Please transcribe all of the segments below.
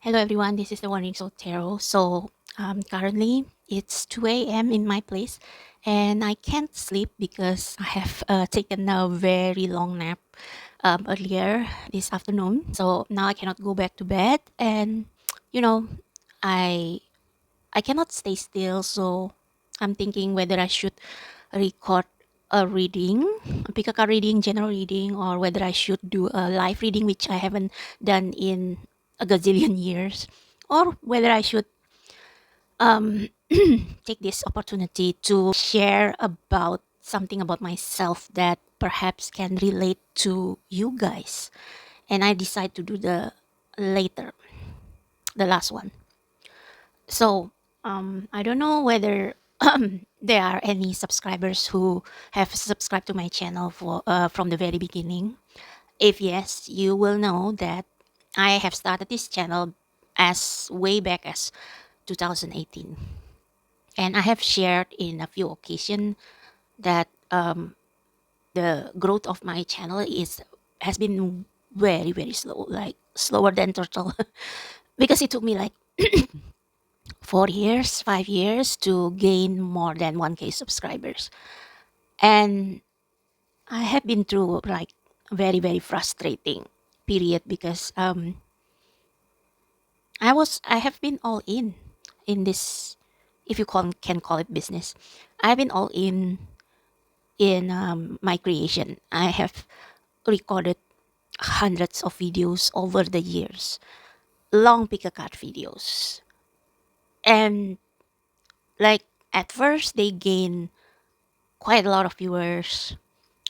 Hello everyone, this is thewanderingsoultarot. Currently it's 2 a.m. in my place and I can't sleep because I have taken a very long nap earlier this afternoon. So now I cannot go back to bed and you know, I I cannot stay still, so I'm thinking whether I should record a reading, pick a card reading, general reading, or whether I should do a live reading, which I haven't done in a gazillion years, or whether I should um, take this opportunity to share about something about myself that perhaps can relate to you guys. And I decide to do the later, the last one. So I don't know whether there are any subscribers who have subscribed to my channel for from the very beginning. If yes, you will know that I have started this channel as way back as 2018, and I have shared in a few occasions that the growth of my channel has been very slow, like slower than turtle, because it took me like 4 years, 5 years to gain more than 1K subscribers. And I have been through like very frustrating period because I have been all in this, if you can call it business. I've been all in my creation. I have recorded hundreds of videos over the years, long pick a card videos, and like at first they gain quite a lot of viewers,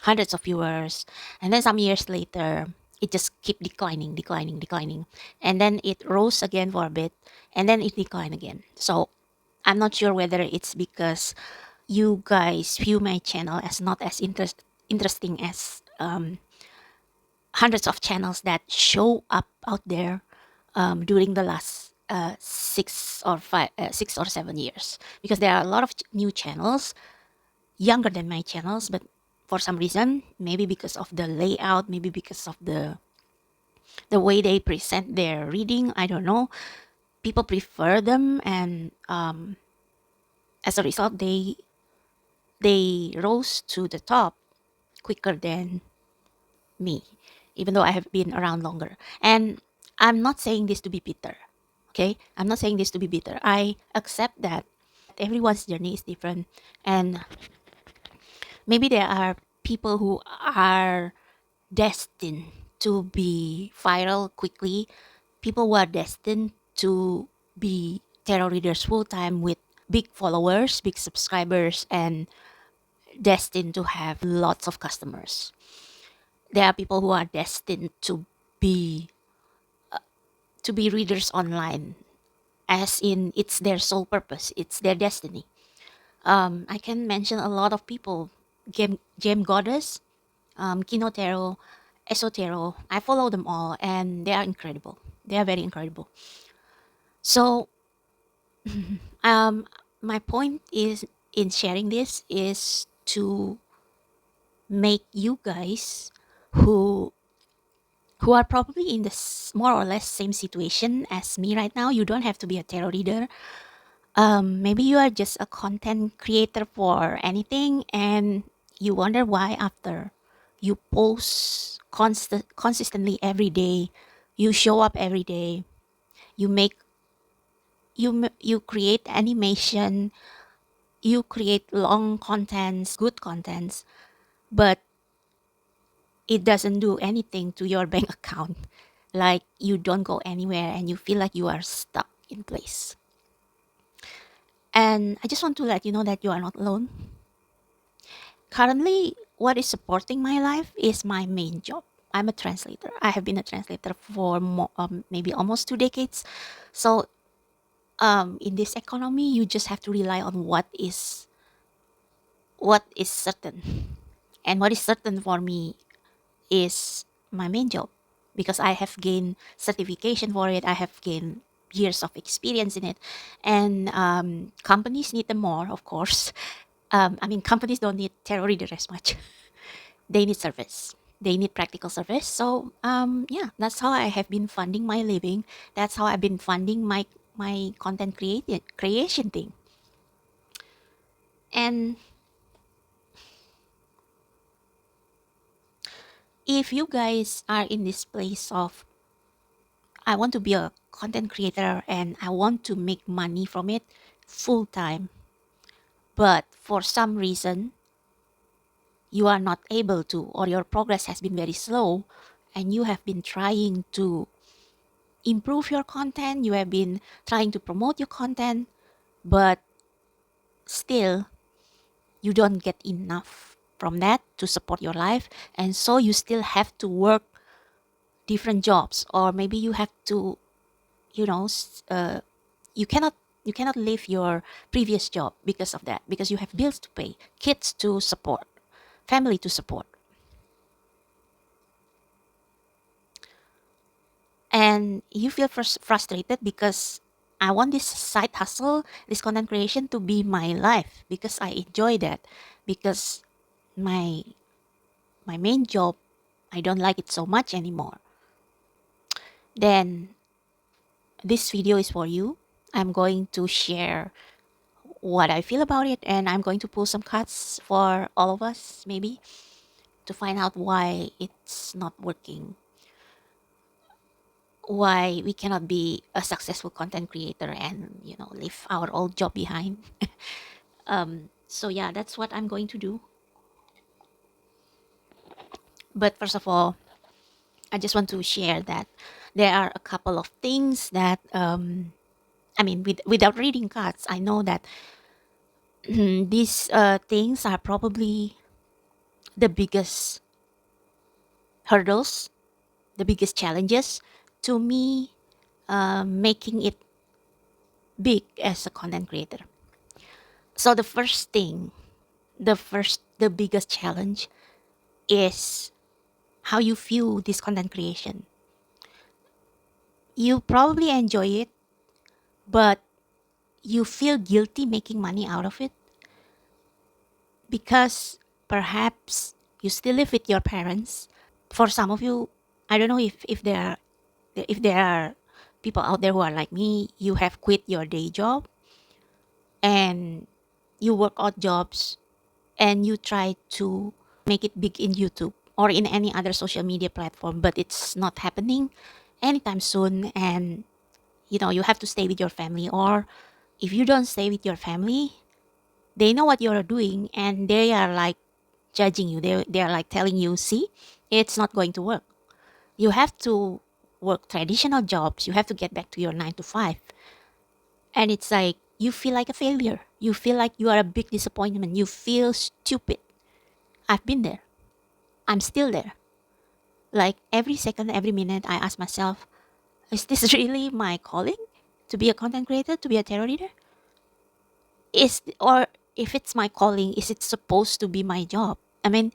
hundreds of viewers, and then some years later it just keep declining, and then it rose again for a bit, and then it declined again. So I'm not sure whether it's because you guys view my channel as not as interesting as hundreds of channels that show up out there during the last 6 or 7 years, because there are a lot of new channels younger than my channels, but for some reason, maybe because of the layout, maybe because of the way they present their reading, I don't know, people prefer them, and as a result they rose to the top quicker than me, even though I have been around longer. And I'm not saying this to be bitter, okay? I'm not saying this to be bitter. I accept that everyone's journey is different, and maybe there are people who are destined to be viral quickly, people who are destined to be tarot readers full time with big followers, big subscribers, and destined to have lots of customers. There are people who are destined be to be readers online, as in it's their sole purpose, it's their destiny. I can mention a lot of people: Gem Goddess, Kinotero, Esotero. I follow them all, and they are incredible. They are very incredible. So, um, my point is in sharing this is to make you guys who who are probably in this more or less same situation as me right now. You don't have to be a tarot reader. Maybe you are just a content creator for anything, and you wonder why after you post consistently every day, you show up every day, you make you create animation, you create long contents, good contents, but it doesn't do anything to your bank account. Like you don't go anywhere and you feel like you are stuck in place. And I just want to let you know that you are not alone. Currently, what is supporting my life is my main job. I'm a translator. I have been a translator for maybe almost 2 decades. So, in this economy, you just have to rely on what is certain. And what is certain for me is my main job, because I have gained certification for it. I have gained years of experience in it, and companies need them more, of course. I mean, companies don't need tarot reader as much. They need service. they need practical service. So yeah, that's how I have been funding my living. That's how I've been funding my content creation thing. And if you guys are in this place of, I want to be a content creator and I want to make money from it full time, but for some reason you are not able to, or your progress has been very slow, and you have been trying to improve your content, you have been trying to promote your content, but still you don't get enough from that to support your life, and so you still have to work different jobs, or maybe you have to, you know, you cannot you cannot leave your previous job because of that, because you have bills to pay, kids to support, family to support, and you feel frustrated because I want this side hustle, this content creation to be my life because I enjoy that, because my my main job, I don't like it so much anymore. Then this video is for you. I'm going to share what I feel about it, and I'm going to pull some cuts for all of us, maybe, to find out why it's not working, why we cannot be a successful content creator and, leave our old job behind. So yeah, that's what I'm going to do. But first of all, I just want to share that there are a couple of things that, I mean, without reading cards, I know that these things are probably the biggest hurdles, the biggest challenges to me, making it big as a content creator. So the first thing, the biggest challenge is how you view this content creation. You probably enjoy it, but you feel guilty making money out of it because perhaps you still live with your parents. For some of you, I don't know if there are people out there who are like me. You have quit your day job and you work odd jobs and you try to make it big in YouTube or in any other social media platform, but it's not happening anytime soon. And you have to stay with your family, or if you don't stay with your family, they know what you're doing and they are like judging you. They are like telling you, see, it's not going to work. You have to work traditional jobs. You have to get back to your 9 to 5. And it's like you feel like a failure. You feel like you are a big disappointment. You feel stupid. I've been there. I'm still there. Like every second, every minute, I ask myself, is this really my calling to be a content creator, to be a tarot reader? Or if it's my calling, is it supposed to be my job? I mean,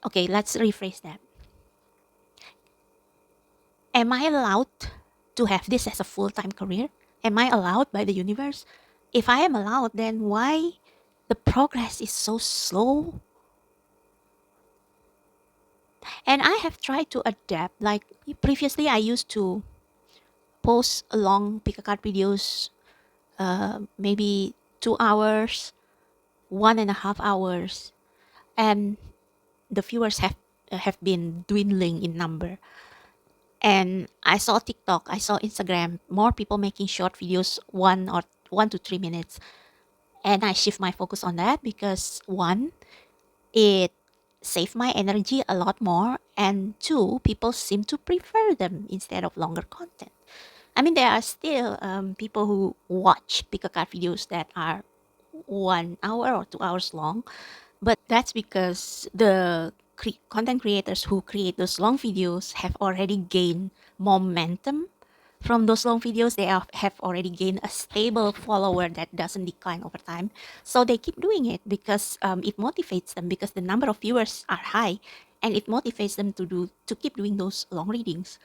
okay, let's rephrase that. Am I allowed to have this as a full time career? Am I allowed by the universe? If I am allowed, then why the progress is so slow? And I have tried to adapt. Like previously, I used to post long pick a card videos, maybe 2 hours, 1.5 hours, and the viewers have been dwindling in number. And I saw TikTok, I saw Instagram, more people making short videos, 1 to 3 minutes, and I shift my focus on that because one, it saved my energy a lot more, and two, people seem to prefer them instead of longer content. I mean, there are still people who watch pick a card videos that are 1 hour or 2 hours long, but that's because the content creators who create those long videos have already gained momentum from those long videos. They have already gained a stable follower that doesn't decline over time. So they keep doing it because it motivates them, because the number of viewers are high, and it motivates them to keep doing those long readings.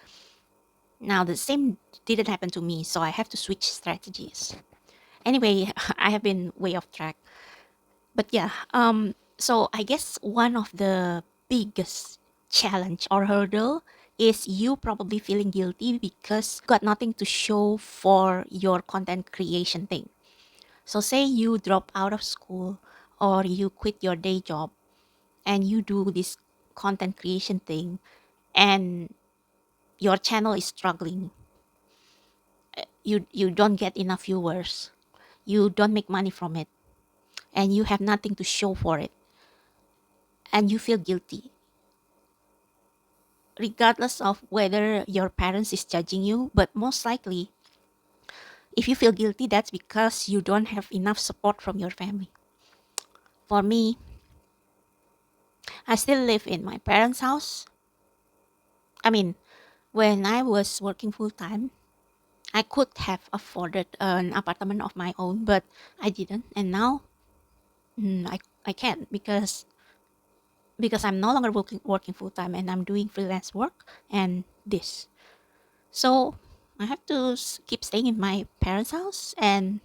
Now the same didn't happen to me, so I have to switch strategies. Anyway, I have been way off track. But yeah, so I guess one of the biggest challenge or hurdle is you probably feeling guilty because you got nothing to show for your content creation thing. So say you drop out of school or you quit your day job and you do this content creation thing and your channel is struggling. You don't get enough viewers. You don't make money from it and you have nothing to show for it and you feel guilty regardless of whether your parents is judging you, but most likely if you feel guilty, that's because you don't have enough support from your family. For me, I still live in my parents' house. I mean, when I was working full time, I could have afforded an apartment of my own, but I didn't. And now I can't because I'm no longer working full time and I'm doing freelance work and this. So I have to keep staying in my parents' house, and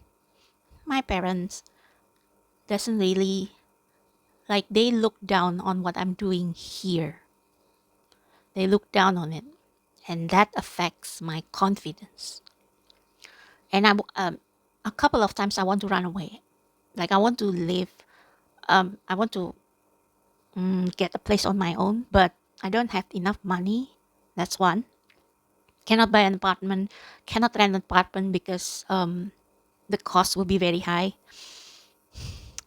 my parents doesn't really like, they look down on what I'm doing here. They look down on it, and that affects my confidence. And a couple of times I want to run away. Like I want to live. I want to get a place on my own, but I don't have enough money. That's one. Cannot buy an apartment. Cannot rent an apartment because the cost will be very high.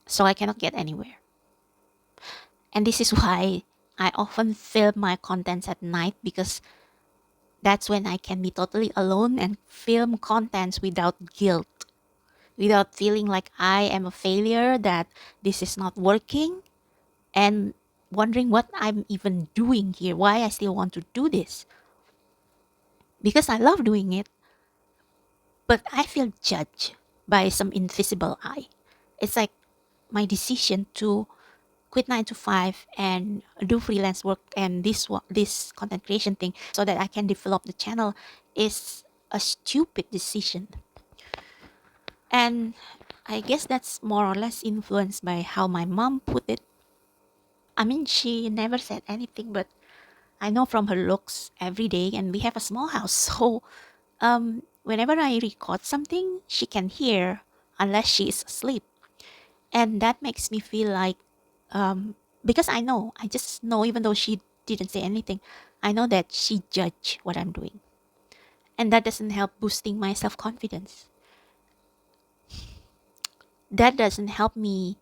So I cannot get anywhere. And this is why I often film my contents at night, because that's when I can be totally alone and film contents without guilt, without feeling like I am a failure, that this is not working, and wondering what I'm even doing here, why I still want to do this. Because I love doing it, but I feel judged by some invisible eye. It's like my decision to quit 9 to 5 and do freelance work and this content creation thing so that I can develop the channel is a stupid decision. And I guess that's more or less influenced by how my mom put it. I mean, she never said anything, but I know from her looks every day, and we have a small house, so whenever I record something, she can hear unless she is asleep, and that makes me feel like, because I just know, even though she didn't say anything, I know that she judged what I'm doing, and that doesn't help boosting my self confidence. That doesn't help me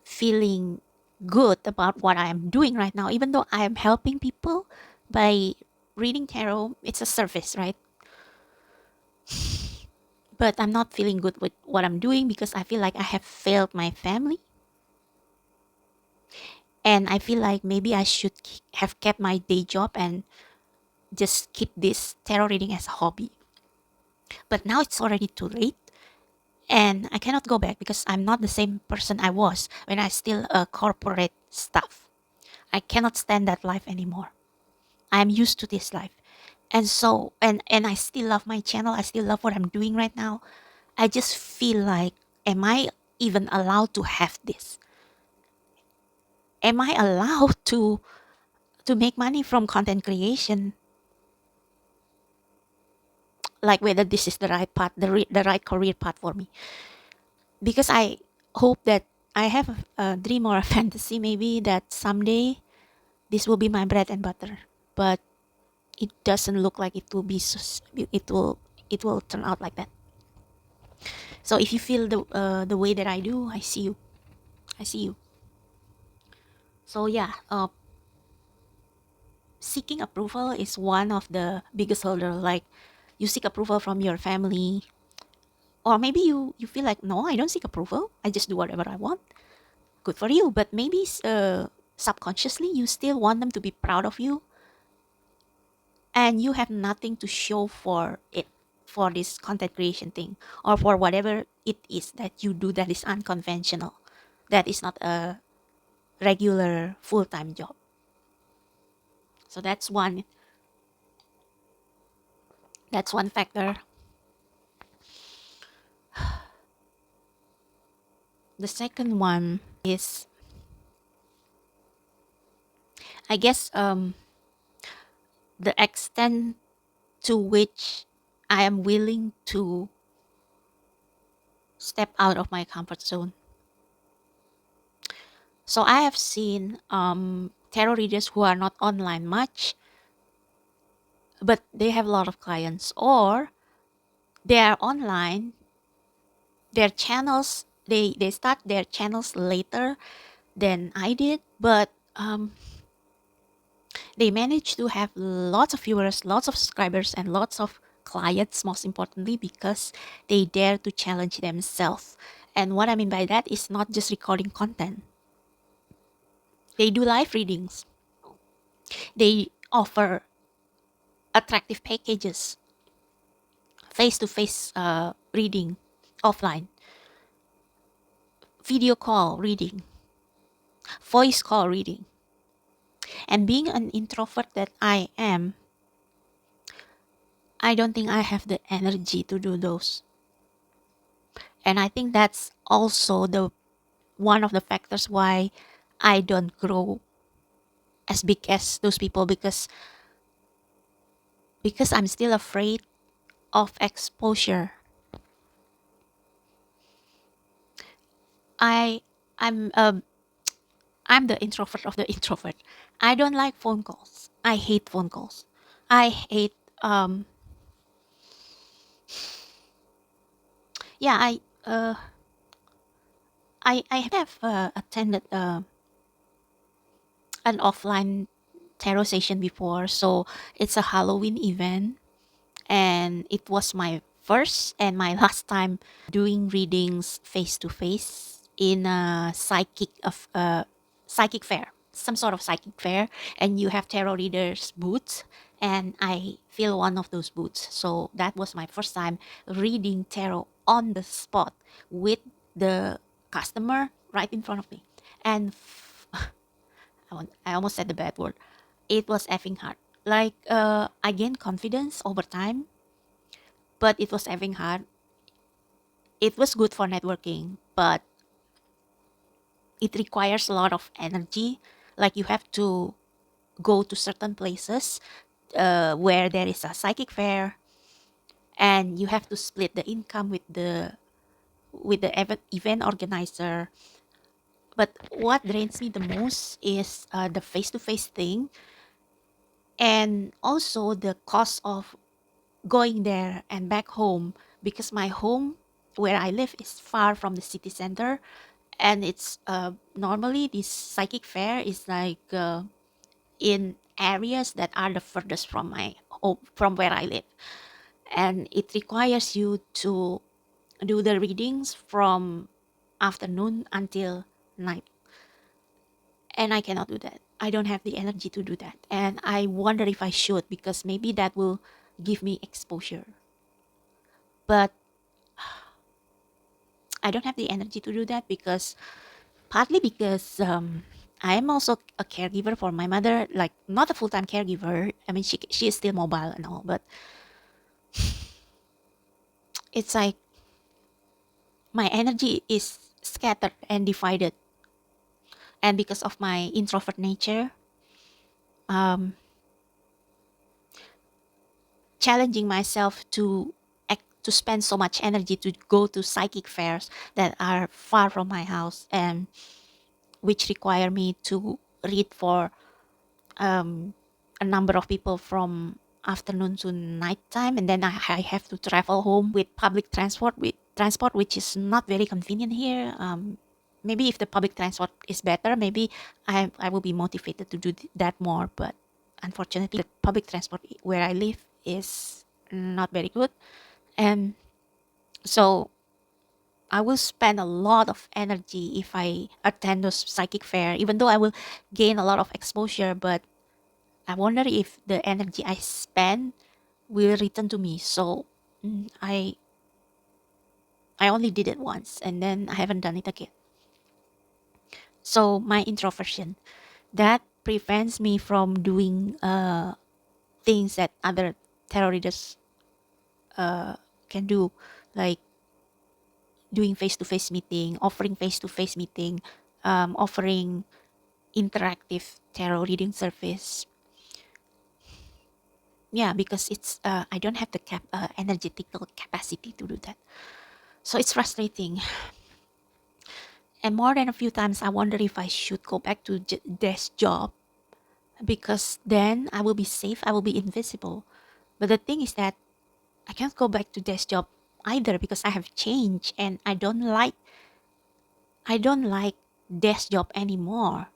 feeling good about what I am doing right now, even though I am helping people by reading tarot. It's a service, right? But I'm not feeling good with what I'm doing because I feel like I have failed my family. And I feel like maybe I should have kept my day job and just keep this tarot reading as a hobby. But now it's already too late. And I cannot go back because I'm not the same person I was when I still a corporate staff. I cannot stand that life anymore. I'm used to this life. And so and I still love my channel. I still love what I'm doing right now. I just feel like, am I even allowed to have this? Am I allowed to make money from content creation? Like whether this is the right path, the right career path for me? Because I hope that I have a dream or a fantasy maybe that someday this will be my bread and butter. But it doesn't look like it will be. It will turn out like that. So if you feel the way that I do, I see you. I see you. So yeah, seeking approval is one of the biggest hurdle. Like you seek approval from your family, or maybe you feel like, no, I don't seek approval. I just do whatever I want. Good for you. But maybe subconsciously you still want them to be proud of you, and you have nothing to show for it, for this content creation thing, or for whatever it is that you do that is unconventional, that is not a regular full-time job. So that's one factor. The second one is, I guess the extent to which I am willing to step out of my comfort zone. So I have seen tarot readers who are not online much, but they have a lot of clients, or they are online. Their channels, they start their channels later than I did, but they manage to have lots of viewers, lots of subscribers, and lots of clients, most importantly, because they dare to challenge themselves. And what I mean by that is not just recording content. They do live readings. They offer attractive packages, face to face reading, offline, video call reading, voice call reading. And being an introvert that I am, I don't think I have the energy to do those. And I think that's also the one of the factors why I don't grow as big as those people, because I'm still afraid of exposure. I I'm the introvert of the introvert. I don't like phone calls. I hate phone calls. I hate yeah, I have attended an offline tarot session before. So it's a Halloween event, and it was my first and my last time doing readings face to face in a psychic fair, some sort of psychic fair, and you have tarot readers booths, and I fill one of those booths. So that was my first time reading tarot on the spot with the customer right in front of me, and I almost said the bad word. It was effing hard. Like I gained confidence over time, but it was effing hard. It was good for networking, but it requires a lot of energy. Like you have to go to certain places where there is a psychic fair, and you have to split the income with the event organizer. But what drains me the most is the face to face thing, and also the cost of going there and back home, because my home where I live is far from the city center, and it's normally this psychic fair is like in areas that are the furthest from my home, from where I live, and it requires you to do the readings from afternoon until night, and I cannot do that. I don't have the energy to do that, and I wonder if I should, because maybe that will give me exposure, but I don't have the energy to do that, because partly because I am also a caregiver for my mother, like not a full time caregiver. I mean, she is still mobile and all, but it's like my energy is scattered and divided, and because of my introvert nature, um, challenging myself to spend so much energy to go to psychic fairs that are far from my house, and which require me to read for a number of people from afternoon to nighttime, and then I have to travel home with public transport, which is not very convenient here. Maybe if the public transport is better, maybe I will be motivated to do that more, but unfortunately the public transport where I live is not very good, and so I will spend a lot of energy if I attend those psychic fair, even though I will gain a lot of exposure, but I wonder if the energy I spend will return to me. So mm, I only did it once, and then I haven't done it again. So my introversion, that prevents me from doing things that other terrorists can do, like doing face to face meeting, offering face to face meeting, offering interactive tarot reading service. Yeah, because it's I don't have the energetical capacity to do that. So it's frustrating. And more than a few times, I wonder if I should go back to this job, because then I will be safe, I will be invisible. But the thing is that I can't go back to this job either, because I have changed and I don't like this job anymore.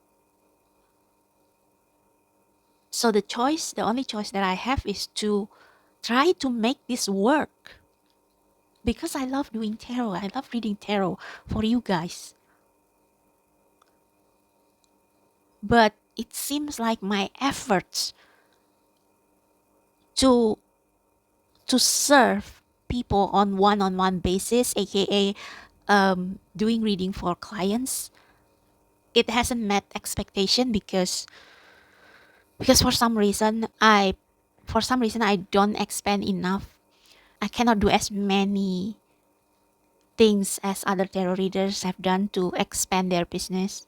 So the only choice that I have is to try to make this work, because I love doing tarot. I love reading tarot for you guys. But it seems like my efforts to serve people on one-on-one basis, aka doing reading for clients, it hasn't met expectation, because for some reason I don't expand enough. I cannot do as many things as other tarot readers have done to expand their business.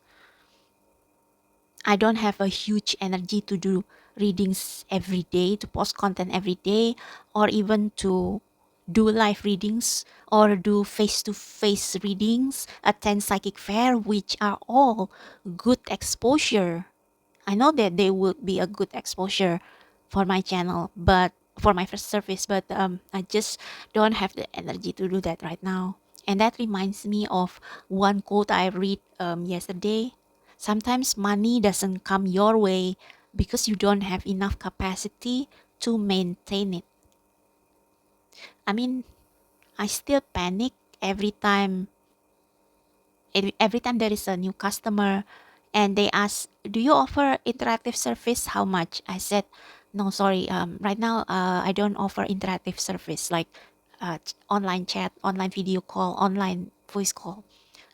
I don't have a huge energy to do readings every day, to post content every day, or even to do live readings or do face to face readings, attend psychic fair, which are all good exposure. I know that they would be a good exposure for my channel, but for my first service, but I just don't have the energy to do that right now. And that reminds me of one quote I read yesterday. Sometimes money doesn't come your way because you don't have enough capacity to maintain it. I mean, I still panic every time every time there is a new customer and they ask, do you offer interactive service? How much? I said, no, sorry. Right now, I don't offer interactive service like online chat, online video call, online voice call.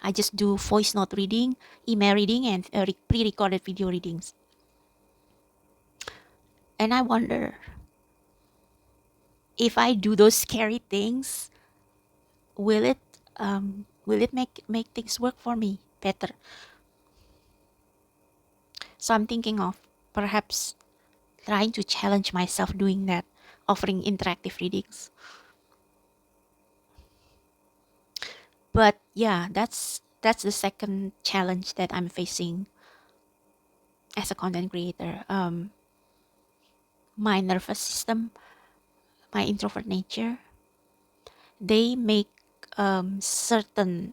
I just do voice note reading, email reading, and pre-recorded video readings. And I wonder, if I do those scary things, will it make things work for me better? So I'm thinking of perhaps trying to challenge myself doing that, offering interactive readings. But yeah, that's the second challenge that I'm facing as a content creator. My nervous system, my introvert nature, they make certain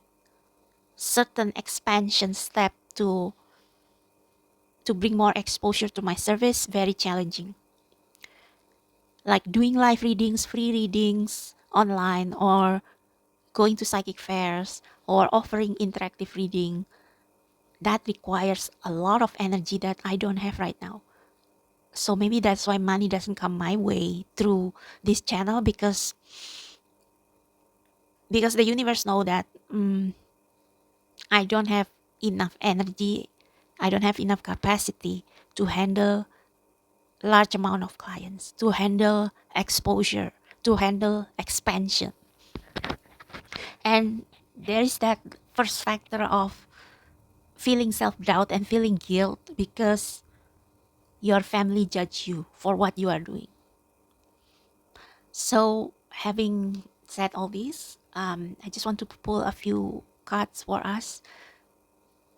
expansion step to bring more exposure to my service very challenging. Like doing live readings, free readings online, or going to psychic fairs, or offering interactive reading, that requires a lot of energy that I don't have right now. So maybe that's why money doesn't come my way through this channel, because the universe know that I don't have enough energy, I don't have enough capacity to handle large amount of clients, to handle exposure, to handle expansion. And there is that first factor of feeling self-doubt and feeling guilt because your family judge you for what you are doing. So having said all this, I just want to pull a few cards for us.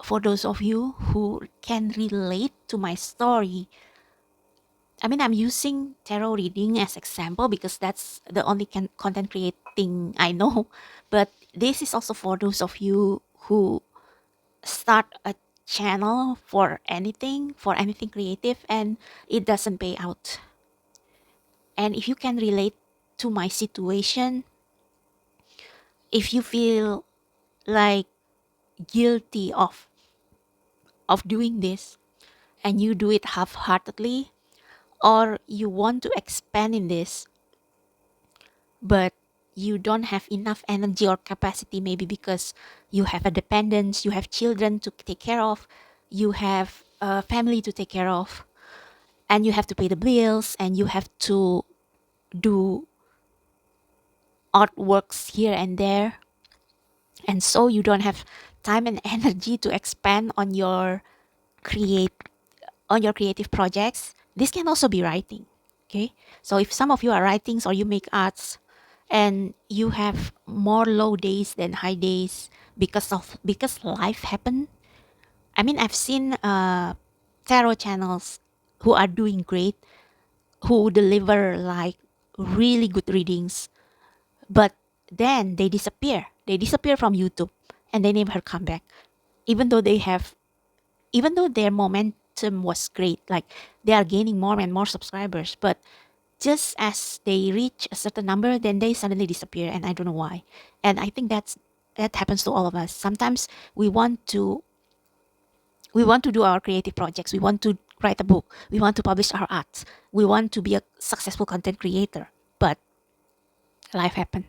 For those of you who can relate to my story, I mean, I'm using tarot reading as example because that's the only content creating I know. But this is also for those of you who start a channel for anything creative, and it doesn't pay out. And if you can relate to my situation, if you feel like guilty of doing this and you do it half-heartedly, or you want to expand in this but you don't have enough energy or capacity, maybe because you have a dependence, you have children to take care of, you have a family to take care of, and you have to pay the bills, and you have to do artworks here and there, and so you don't have time and energy to expand on your create on your creative projects. This can also be writing. Okay. So if some of you are writings or you make arts and you have more low days than high days because life happened. I mean, I've seen tarot channels who are doing great, who deliver like really good readings, but then they disappear. They disappear from YouTube and they never come back. Even though they have, even though their momentum was great, like they are gaining more and more subscribers, but just as they reach a certain number, then they suddenly disappear, and I don't know why. And I think that happens to all of us. Sometimes we want to we want to do our creative projects. We want to write a book. We want to publish our arts. We want to be a successful content creator. But life happen,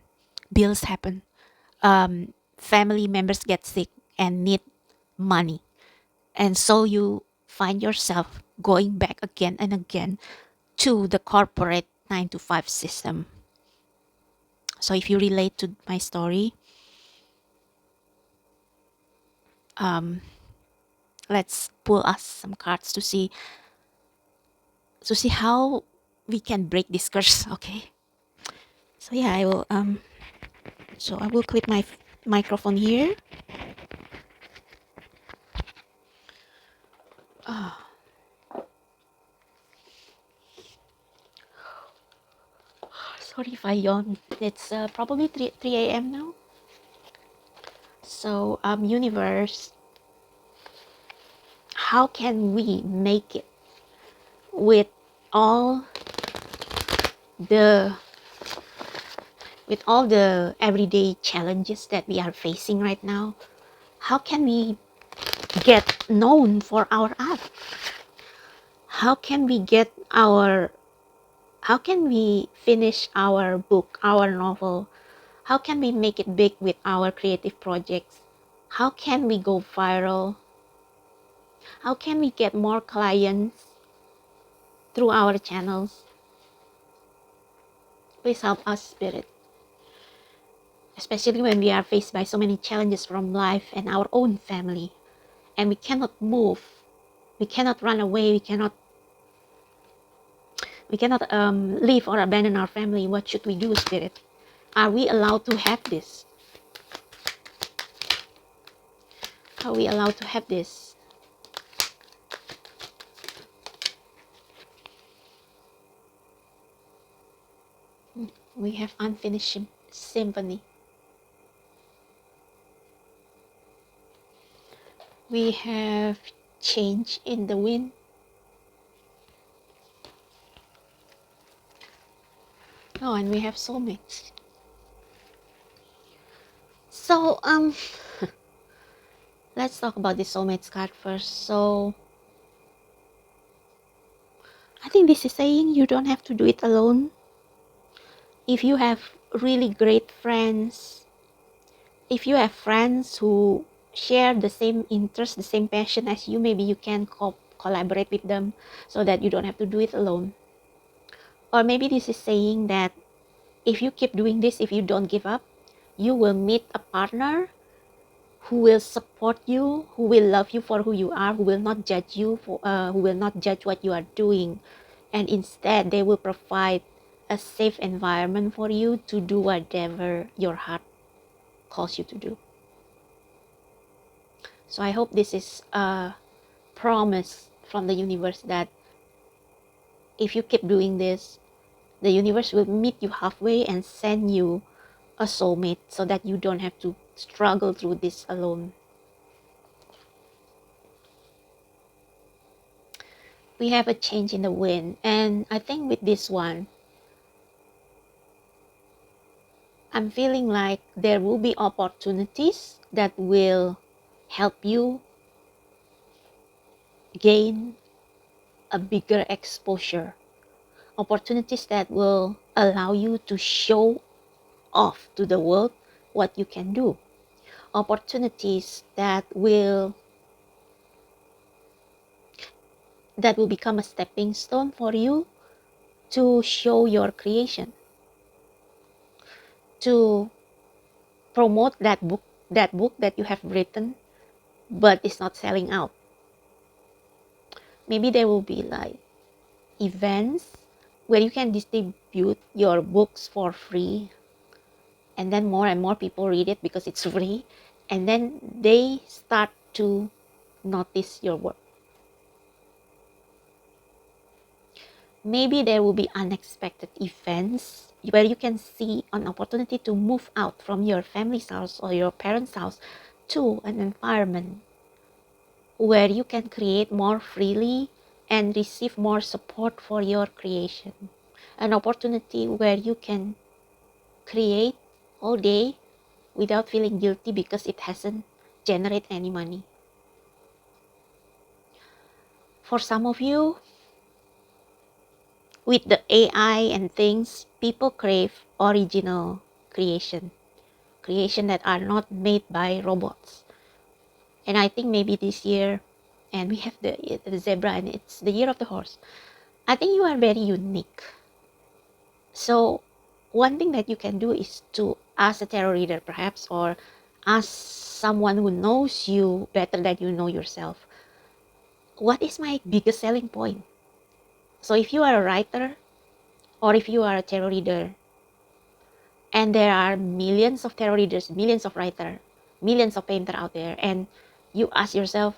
bills happen, family members get sick and need money, and so you find yourself going back again and again to the corporate 9 to 5 system. So if you relate to my story, let's pull us some cards to see how we can break this curse. Okay. So yeah, I will quit my microphone here. Sorry if I yawn. It's probably 3 a.m. now. So universe, how can we make it with all the everyday challenges that we are facing right now? How can we get known for our art? How can we get our how can we finish our book, our novel? How can we make it big with our creative projects? How can we go viral? How can we get more clients through our channels? Please help us, Spirit. Especially when we are faced by so many challenges from life and our own family, and we cannot move, we cannot run away, we cannot leave or abandon our family. What should we do, Spirit? Are we allowed to have this? Are we allowed to have this? We have unfinished symphony. We have change in the wind. Oh, and we have soulmates. So let's talk about the soulmates card first. So I think this is saying you don't have to do it alone. If you have really great friends, if you have friends who share the same interest, the same passion as you, maybe you can collaborate with them so that you don't have to do it alone. Or maybe this is saying that if you keep doing this, if you don't give up, you will meet a partner who will support you, who will love you for who you are, who will not judge you who will not judge what you are doing, and instead they will provide a safe environment for you to do whatever your heart calls you to do. So I hope this is a promise from the universe that if you keep doing this, the universe will meet you halfway and send you a soulmate so that you don't have to struggle through this alone. We have a change in the wind, and I think with this one, I'm feeling like there will be opportunities that will help you gain a bigger exposure, opportunities that will allow you to show off to the world what you can do, opportunities that will become a stepping stone for you to show your creation, to promote that book that you have written but it's not selling out. Maybe there will be like events where you can distribute your books for free, and then more and more people read it because it's free, and then they start to notice your work. Maybe there will be unexpected events where you can see an opportunity to move out from your family's house or your parents' house to an environment where you can create more freely and receive more support for your creation. An opportunity where you can create all day without feeling guilty because it hasn't generated any money. For some of you, with the AI and things, people crave original creation, creation that are not made by robots. And I think maybe this year, and we have the zebra, and it's the year of the horse. I think you are very unique. So one thing that you can do is to ask a tarot reader, perhaps, or ask someone who knows you better than you know yourself, what is my biggest selling point? So if you are a writer, or if you are a tarot reader, and there are millions of tarot readers, millions of writers, millions of painters out there, and you ask yourself,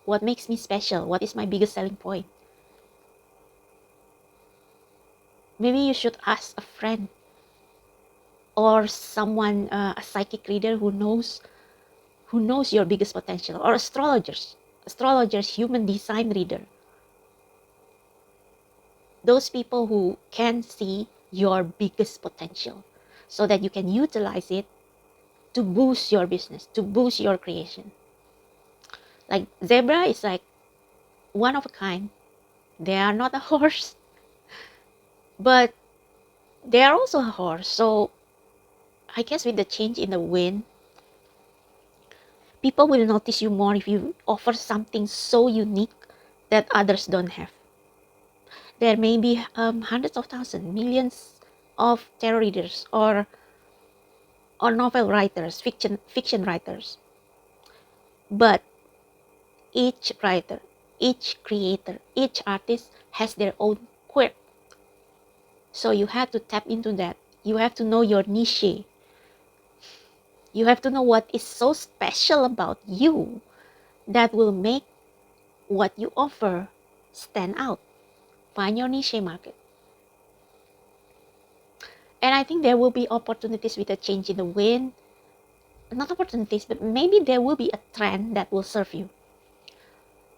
what makes me special? What is my biggest selling point? Maybe you should ask a friend or someone, a psychic reader who knows your biggest potential, or astrologers, human design reader. Those people who can see your biggest potential so that you can utilize it to boost your business, to boost your creation. Like zebra is like one of a kind. They are not a horse, but they are also a horse. So I guess with the change in the wind, people will notice you more if you offer something so unique that others don't have. There may be hundreds of thousands, millions of tarot readers or novel writers, fiction writers. But each writer, each creator, each artist has their own quirk. So you have to tap into that. You have to know your niche. You have to know what is so special about you that will make what you offer stand out. Find your niche market. And I think there will be opportunities with a change in the wind. Not opportunities, but maybe there will be a trend that will serve you.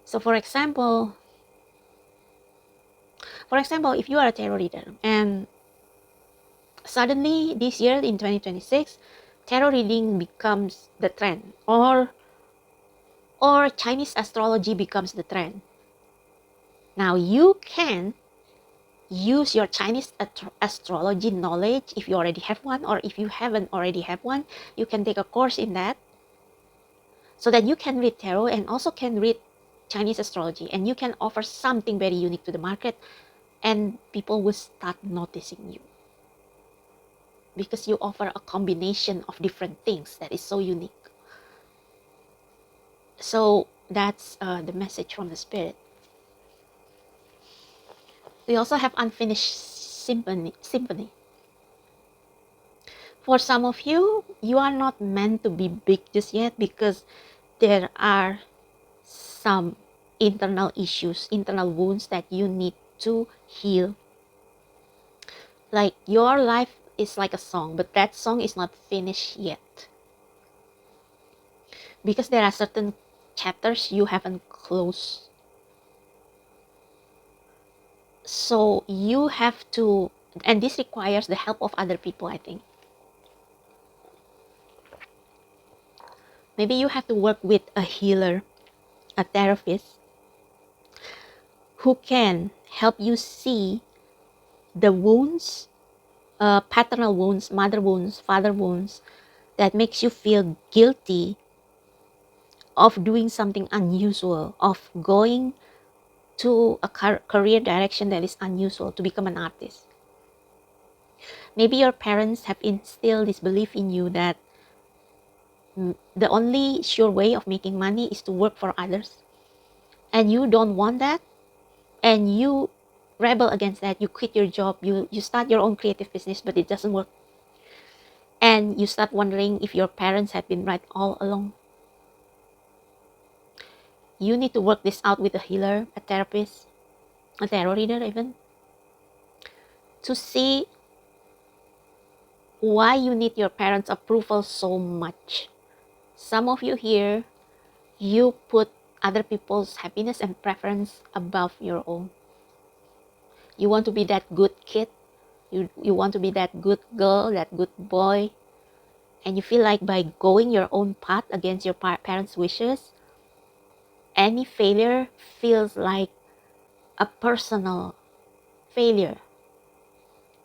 So for example, if you are a tarot reader and suddenly this year in 2026, tarot reading becomes the trend, or Chinese astrology becomes the trend. Now you can use your Chinese astrology knowledge if you already have one, or if you haven't already have one, you can take a course in that so that you can read tarot and also can read Chinese astrology, and you can offer something very unique to the market, and people will start noticing you because you offer a combination of different things that is so unique. So that's the message from the spirit. We also have unfinished symphony. For some of you, you are not meant to be big just yet because there are some internal issues, internal wounds that you need to heal. Like your life is like a song, but that song is not finished yet. Because there are certain chapters you haven't closed. So you have to, and this requires the help of other people, I think. Maybe you have to work with a healer, a therapist, who can help you see the wounds, paternal wounds, mother wounds, father wounds, that makes you feel guilty of doing something unusual, of going to a career direction that is unusual, to become an artist. Maybe your parents have instilled this belief in you that the only sure way of making money is to work for others, and you don't want that. and you rebel against that, you quit your job, you start your own creative business, but it doesn't work, and you start wondering if your parents have been right all along. You need to work this out with a healer, a therapist, a tarot reader even, to see why you need your parents' approval so much. Some of you here, you put other people's happiness and preference above your own. You want to be that good kid, you want to be that good girl, that good boy, and you feel like by going your own path against your parents' wishes, any failure feels like a personal failure.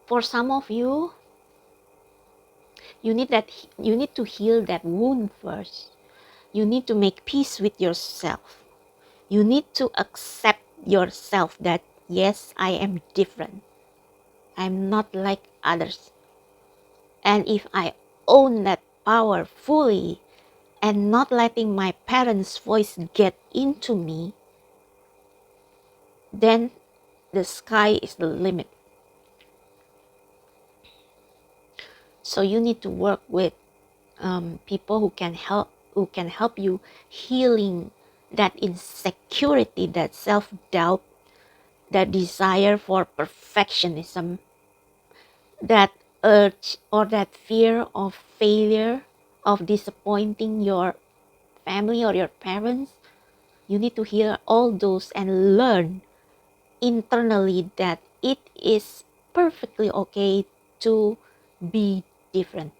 For some of you, you need to heal that wound first. You need to make peace with yourself. You need to accept yourself that yes, I am different. I'm not like others. And if I own that power fully and not letting my parents' voice get into me, then the sky is the limit. So you need to work with people who can help you healing that insecurity, that self-doubt, that desire for perfectionism, that urge or that fear of failure, of disappointing your family or your parents. You need to heal all those and learn internally that it is perfectly okay to be different.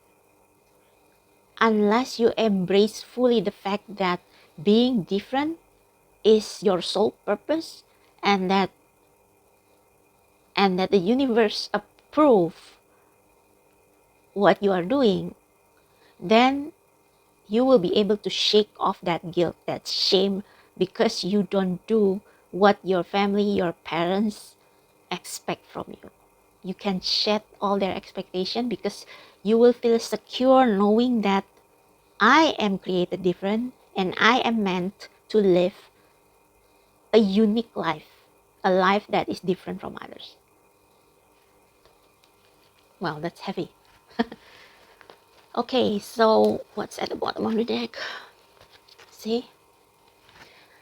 Unless you embrace fully the fact that being different is your sole purpose, and that the universe approve what you are doing, then you will be able to shake off that guilt, that shame, because you don't do what your family, your parents expect from you. You can shed all their expectation because you will feel secure knowing that I am created different and I am meant to live a unique life, a life that is different from others. Wow, that's heavy. Okay, so what's at the bottom of the deck? See?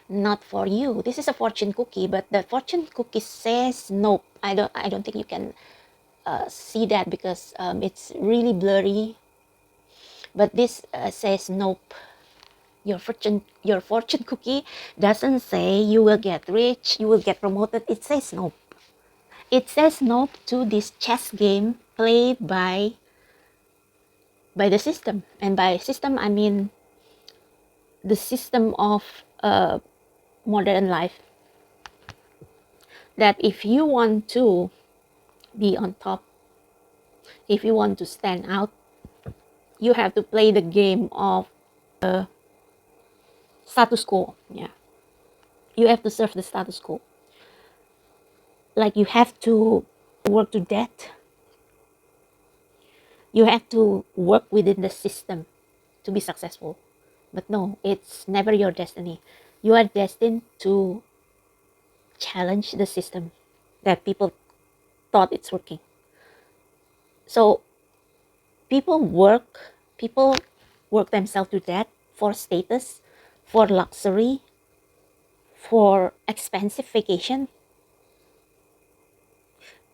Not for you. This is a fortune cookie, but the fortune cookie says nope. I don't think you can see that because it's really blurry. But this says nope. Your fortune cookie doesn't say you will get rich, you will get promoted. It says nope. It says nope to this chess game played by the system. And by system, I mean the system of modern life. That if you want to be on top, if you want to stand out, you have to play the game of status quo. Yeah, you have to serve the status quo. Like you have to work to death. You have to work within the system to be successful. But no, it's never your destiny. You are destined to challenge the system that people thought it's working. So people work themselves to death for status, for luxury, for expensive vacation.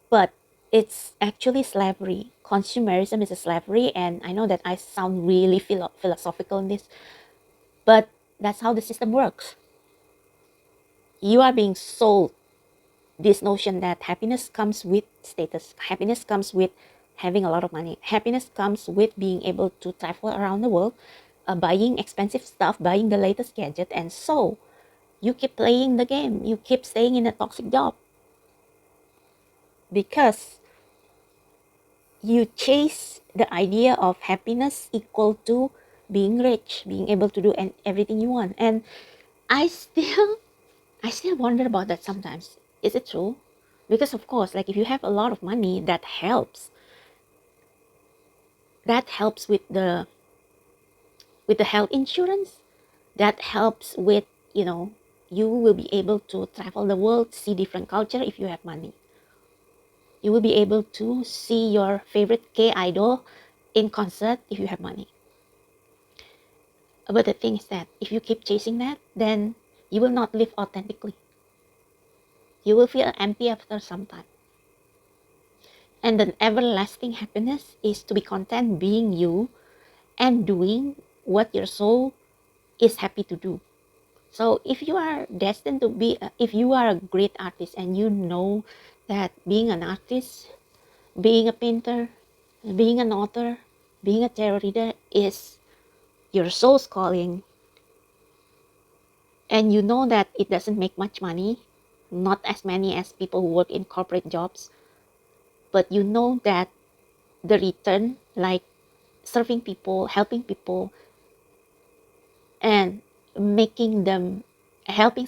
But it's actually slavery. Consumerism is a slavery, and I know that I sound really philosophical in this, but that's how the system works. You are being sold this notion that happiness comes with status, happiness comes with having a lot of money, happiness comes with being able to travel around the world, buying expensive stuff, buying the latest gadget, and so you keep playing the game, you keep staying in a toxic job because you chase the idea of happiness equal to being rich, being able to do everything you want. And I still I still wonder about that sometimes. Is it true? Because of course, like if you have a lot of money, that helps. That helps with the health insurance. That helps with, you will be able to travel the world, see different culture if you have money. You will be able to see your favorite K idol in concert if you have money. But the thing is that if you keep chasing that, then you will not live authentically. You will feel empty after some time. And the everlasting happiness is to be content being you and doing what your soul is happy to do. So if you are destined to be, if you are a great artist and you know that being an artist, being a painter, being an author, being a tarot reader is your soul's calling, and you know that it doesn't make much money, not as many as people who work in corporate jobs, but you know that the return, like serving people, helping people, and making them, helping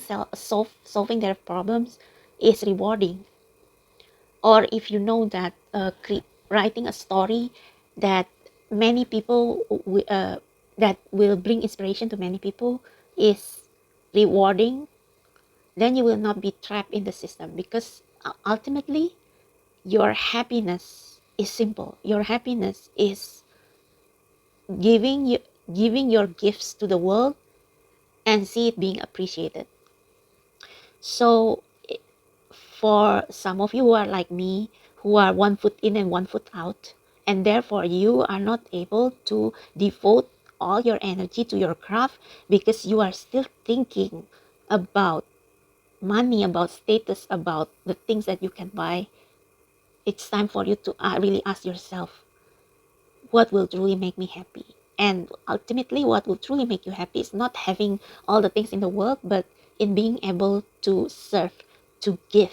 solving their problems is rewarding. Or if you know that writing a story that many people that will bring inspiration to many people is rewarding, then you will not be trapped in the system, because ultimately your happiness is simple. Your happiness is giving you, giving your gifts to the world and see it being appreciated. So for some of you who are like me, who are 1 foot in and 1 foot out, and therefore you are not able to devote all your energy to your craft because you are still thinking about money, about status, about the things that you can buy, it's time for you to really ask yourself, what will truly make me happy? And ultimately, what will truly make you happy is not having all the things in the world, but in being able to serve, to give,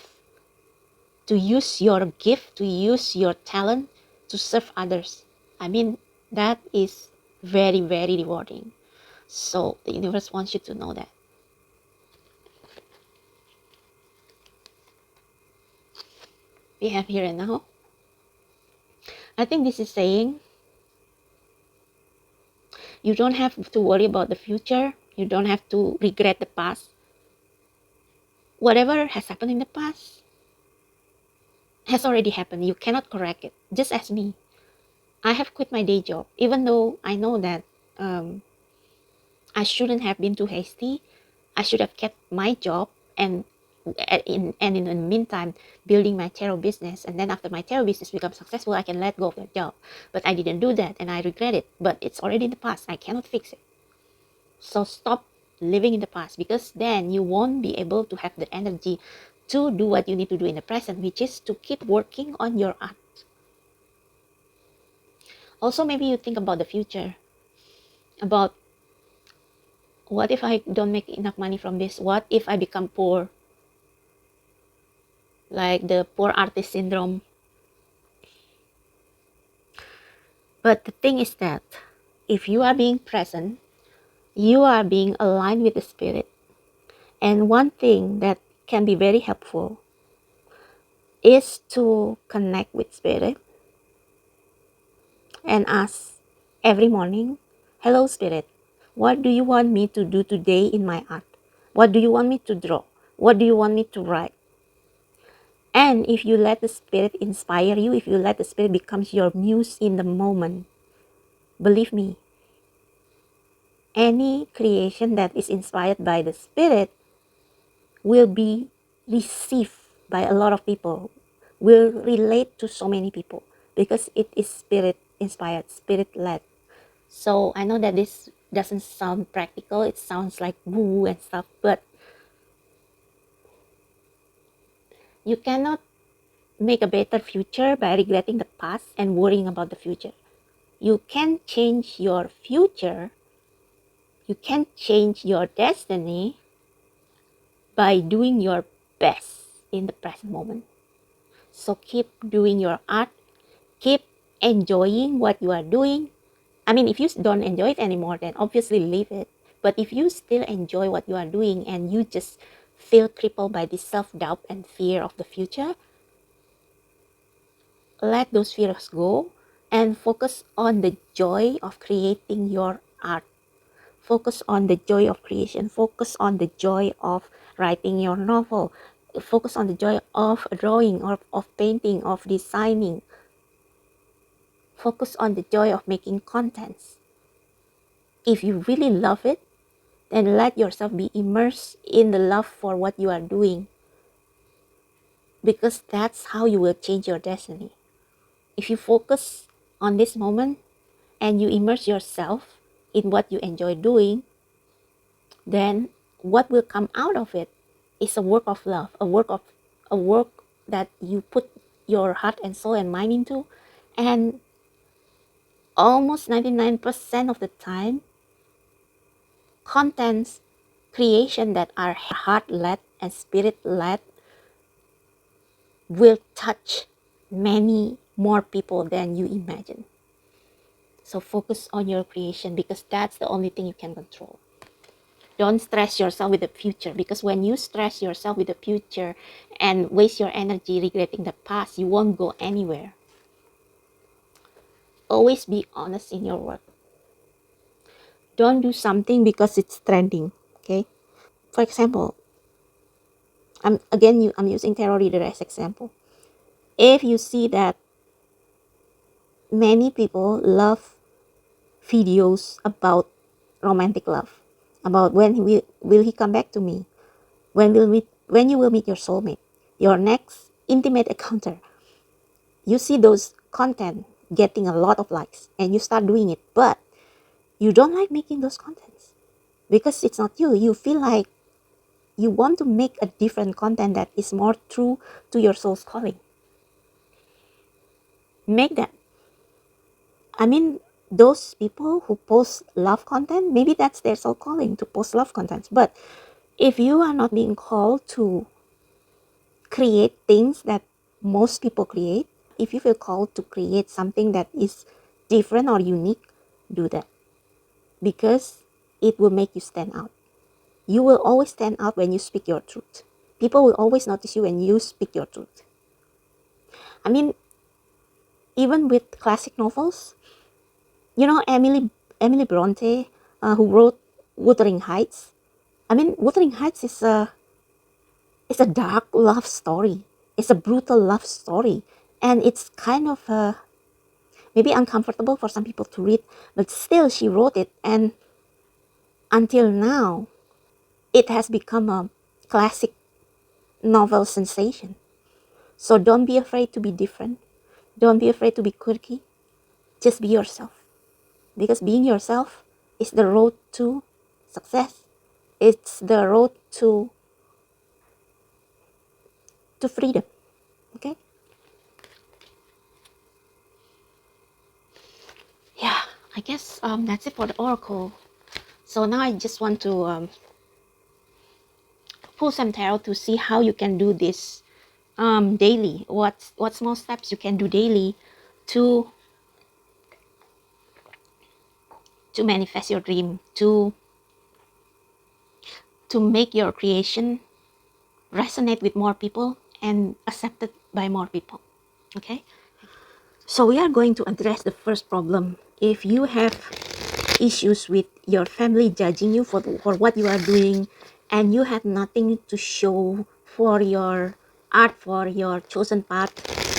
to use your gift, to use your talent to serve others. I mean, that is very, very rewarding. So the universe wants you to know that. We have here and now. I think this is saying you don't have to worry about the future. You don't have to regret the past. Whatever has happened in the past has already happened. You cannot correct it. Just as me. I have quit my day job, even though I know that I shouldn't have been too hasty. I should have kept my job and in the meantime building my tarot business, and then after my tarot business becomes successful, I can let go of that job. But I didn't do that and I regret it. But it's already in the past. I cannot fix it. So stop living in the past, because then you won't be able to have the energy to do what you need to do in the present, which is to keep working on your art. Also, maybe you think about the future, about what if I don't make enough money from this? What if I become poor? Like the poor artist syndrome. But the thing is that if you are being present, you are being aligned with the spirit. And one thing that can be very helpful is to connect with spirit and ask every morning, hello spirit, what do you want me to do today in my art? What do you want me to draw? What do you want me to write? And if you let the spirit inspire you, if you let the spirit becomes your muse in the moment, believe me, any creation that is inspired by the spirit will be received by a lot of people, will relate to so many people, because it is spirit inspired, spirit led. So I know that this doesn't sound practical, it sounds like woo and stuff, but you cannot make a better future by regretting the past and worrying about the future. You can change your future, you can change your destiny by doing your best in the present moment. So keep doing your art, keep enjoying what you are doing. I mean, if you don't enjoy it anymore, then obviously leave it. But if you still enjoy what you are doing and you just feel crippled by this self-doubt and fear of the future, let those fears go and focus on the joy of creating your art. Focus on the joy of creation. Focus on the joy of writing your novel. Focus on the joy of drawing, or of painting, of designing. Focus on the joy of making contents. If you really love it, then let yourself be immersed in the love for what you are doing, because that's how you will change your destiny. If you focus on this moment and you immerse yourself in what you enjoy doing, then what will come out of it is a work of love, a work that you put your heart and soul and mind into. And almost 99% of the time, contents creation that are heart led and spirit led will touch many more people than you imagine. So focus on your creation, because that's the only thing you can control. Don't stress yourself with the future, because when you stress yourself with the future and waste your energy regretting the past, you won't go anywhere. Always be honest in your work. Don't do something because it's trending, okay? For example, I'm using tarot reader as example. If you see that many people love videos about romantic love, about will he come back to me, when you will meet your soulmate, your next intimate encounter, you see those content getting a lot of likes and you start doing it, but you don't like making those contents because it's not you. You feel like you want to make a different content that is more true to your soul's calling. Make that. I mean, those people who post love content, maybe that's their soul calling, to post love contents. But if you are not being called to create things that most people create, if you feel called to create something that is different or unique, do that, because it will make you stand out. You will always stand out when you speak your truth. People will always notice you when you speak your truth. I mean, even with classic novels, you know, Emily Bronte, who wrote Wuthering Heights. I mean, Wuthering Heights is a dark love story. It's a brutal love story, and it's kind of maybe uncomfortable for some people to read. But still, she wrote it, and until now, it has become a classic novel sensation. So don't be afraid to be different. Don't be afraid to be quirky. Just be yourself, because being yourself is the road to success. It's the road to freedom. Okay? Yeah, I guess that's it for the oracle. So now I just want to pull some tarot to see how you can do this daily. What small steps you can do daily to manifest your dream, to make your creation resonate with more people and accepted by more people. Okay? So we are going to address the first problem. If you have issues with your family judging you for what you are doing, and you have nothing to show for your art, for your chosen path,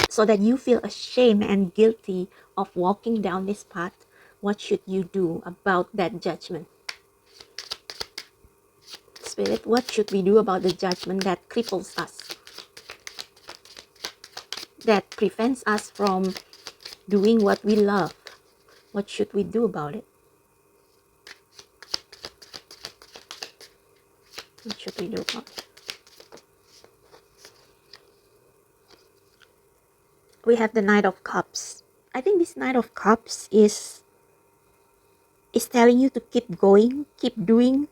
so that you feel ashamed and guilty of walking down this path, what should you do about that judgment? Spirit, what should we do about the judgment that cripples us, that prevents us from doing what we love? What should we do about it? What should we do about it? We have the Knight of Cups. I think this Knight of Cups is telling you to keep going, keep doing,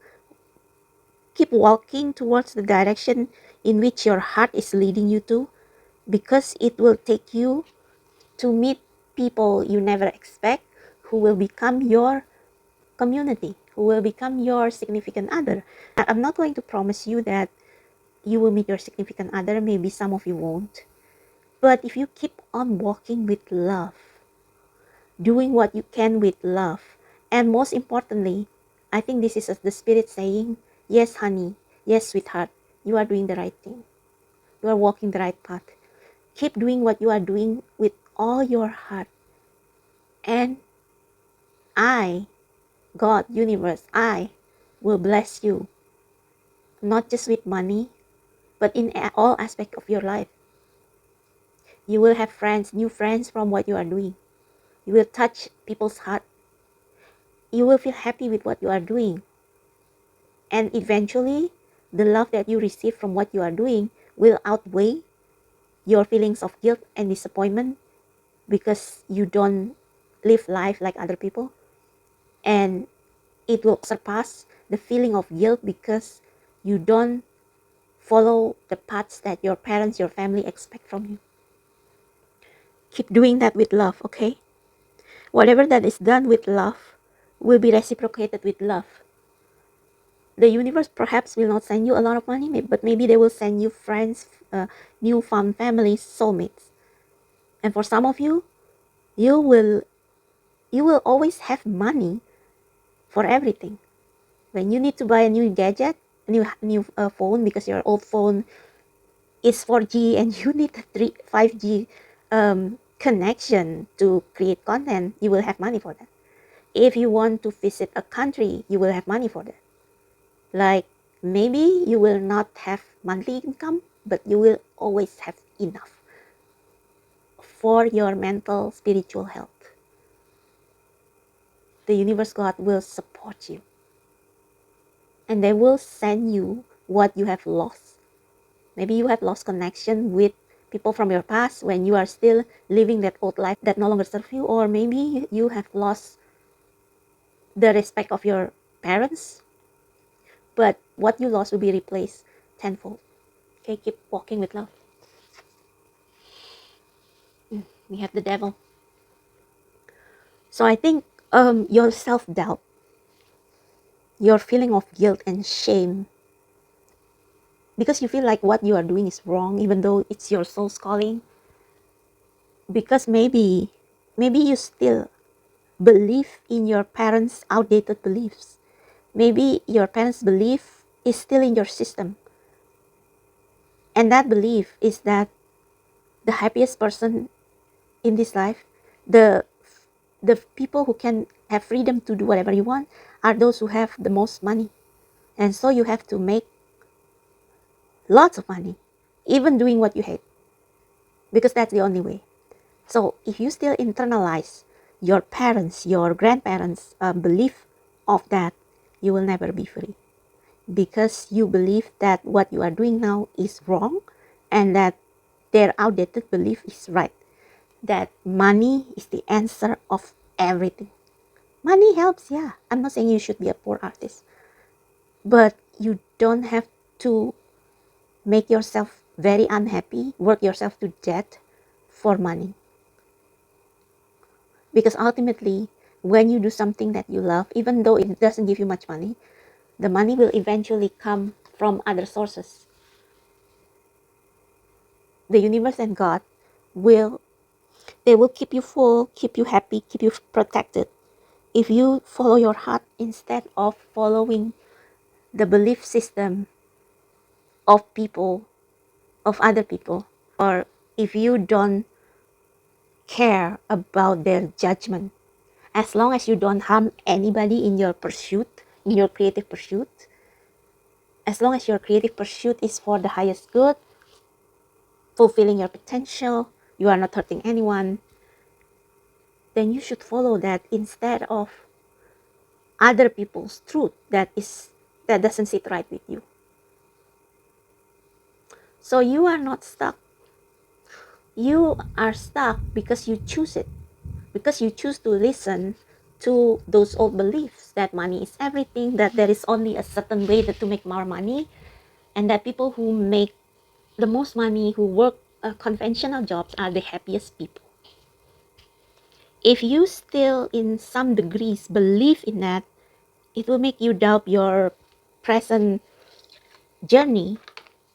keep walking towards the direction in which your heart is leading you to, because it will take you to meet people you never expect, who will become your community, who will become your significant other. I'm not going to promise you that you will meet your significant other. Maybe some of you won't. But if you keep on walking with love, doing what you can with love, and most importantly, I think this is the spirit saying, yes, honey, yes, sweetheart, you are doing the right thing. You are walking the right path. Keep doing what you are doing with all your heart. And I, God, universe, I will bless you, not just with money, but in all aspects of your life. You will have friends, new friends from what you are doing. You will touch people's heart. You will feel happy with what you are doing. And eventually, the love that you receive from what you are doing will outweigh your feelings of guilt and disappointment because you don't live life like other people. And it will surpass the feeling of guilt because you don't follow the paths that your parents, your family expect from you. Keep doing that with love, okay? Whatever that is done with love will be reciprocated with love. The universe perhaps will not send you a lot of money, but maybe they will send you friends, new found families, soulmates. And for some of you, you will always have money for everything. When you need to buy a new gadget, a new phone because your old phone is 4G and you need a 5G connection to create content, you will have money for that. If you want to visit a country, you will have money for that. Like maybe you will not have monthly income, but you will always have enough for your mental, spiritual health. The universe God will support you and they will send you what you have lost. Maybe you have lost connection with people from your past when you are still living that old life that no longer serves you, or maybe you have lost the respect of your parents, but what you lost will be replaced tenfold. Okay, keep walking with love. We have the devil. So I think your self-doubt, your feeling of guilt and shame, because you feel like what you are doing is wrong, even though it's your soul's calling, because maybe you still believe in your parents' outdated beliefs. Maybe your parents' belief is still in your system. And that belief is that the happiest person in this life, the the people who can have freedom to do whatever you want are those who have the most money. And so you have to make lots of money, even doing what you hate, because that's the only way. So if you still internalize your parents, your grandparents' belief of that, you will never be free because you believe that what you are doing now is wrong and that their outdated belief is right. That money is the answer of everything. Money helps, yeah. I'm not saying you should be a poor artist, but you don't have to make yourself very unhappy, work yourself to death for money. Because ultimately, when you do something that you love, even though it doesn't give you much money, the money will eventually come from other sources. The universe and God will keep you full, keep you happy, keep you protected if you follow your heart instead of following the belief system of people, of other people, or if you don't care about their judgment. As long as you don't harm anybody in your pursuit, in your creative pursuit, as long as your creative pursuit is for the highest good, fulfilling your potential, you are not hurting anyone, then you should follow that instead of other people's truth that doesn't sit right with you. So you are not stuck. You are stuck because you choose it. Because you choose to listen to those old beliefs that money is everything, that there is only a certain way to make more money, and that people who make the most money, who work conventional jobs, are the happiest people. If you still, in some degrees, believe in that, it will make you doubt your present journey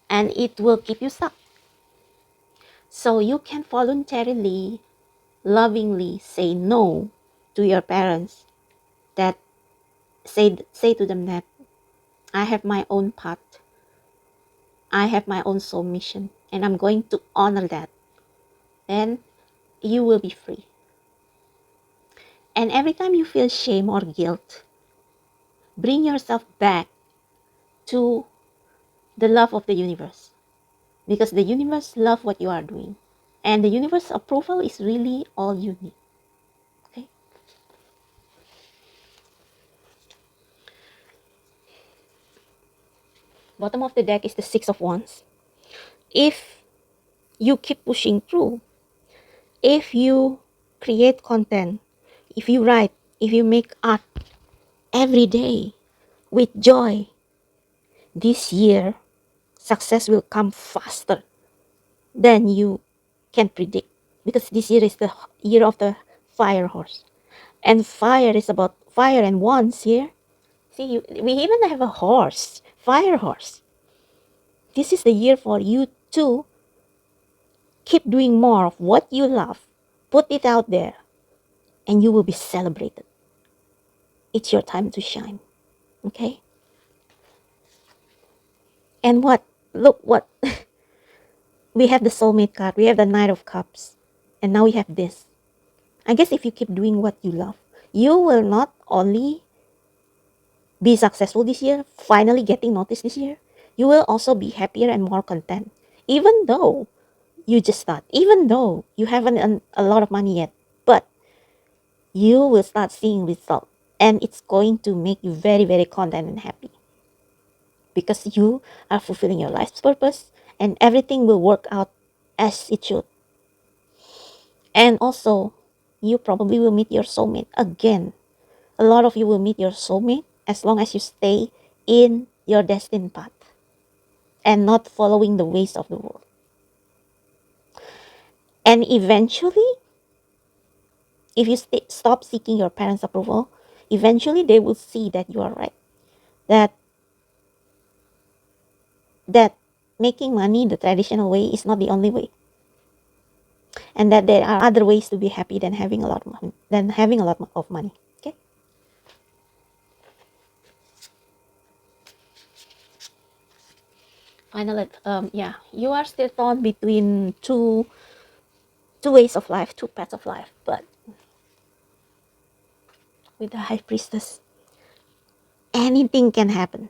and it will keep you stuck. So you can voluntarily, lovingly say no to your parents that say to them that I have my own path, I have my own soul mission, and I'm going to honor that. Then you will be free. And every time you feel shame or guilt, bring yourself back to the love of the universe, because the universe loves what you are doing, and the universe approval is really all you need. Okay. Bottom of the deck is the Six of Wands. If you keep pushing through, if you create content, if you write, if you make art every day with joy, this year success will come faster than you can predict, because this year is the year of the fire horse, and fire is about fire and wands here. See, we even have a horse, fire horse. This is the year for you to keep doing more of what you love, put it out there, and you will be celebrated. It's your time to shine. Okay. And what, look what, we have the soulmate card, we have the Knight of Cups, and now we have this. I guess if you keep doing what you love, you will not only be successful this year, finally getting noticed this year, you will also be happier and more content. Even though you just start, even though you haven't earned a lot of money yet, but you will start seeing results, and it's going to make you very, very content and happy, because you are fulfilling your life's purpose, and everything will work out as it should. And also, you probably will meet your soulmate again. A lot of you will meet your soulmate as long as you stay in your destined path and not following the ways of the world. And eventually, if you stop seeking your parents' approval, eventually they will see that you are right. That making money the traditional way is not the only way. And that there are other ways to be happy than having a lot of money. Okay? Finally, yeah, you are still torn between two ways of life, two paths of life, but with the High Priestess, anything can happen.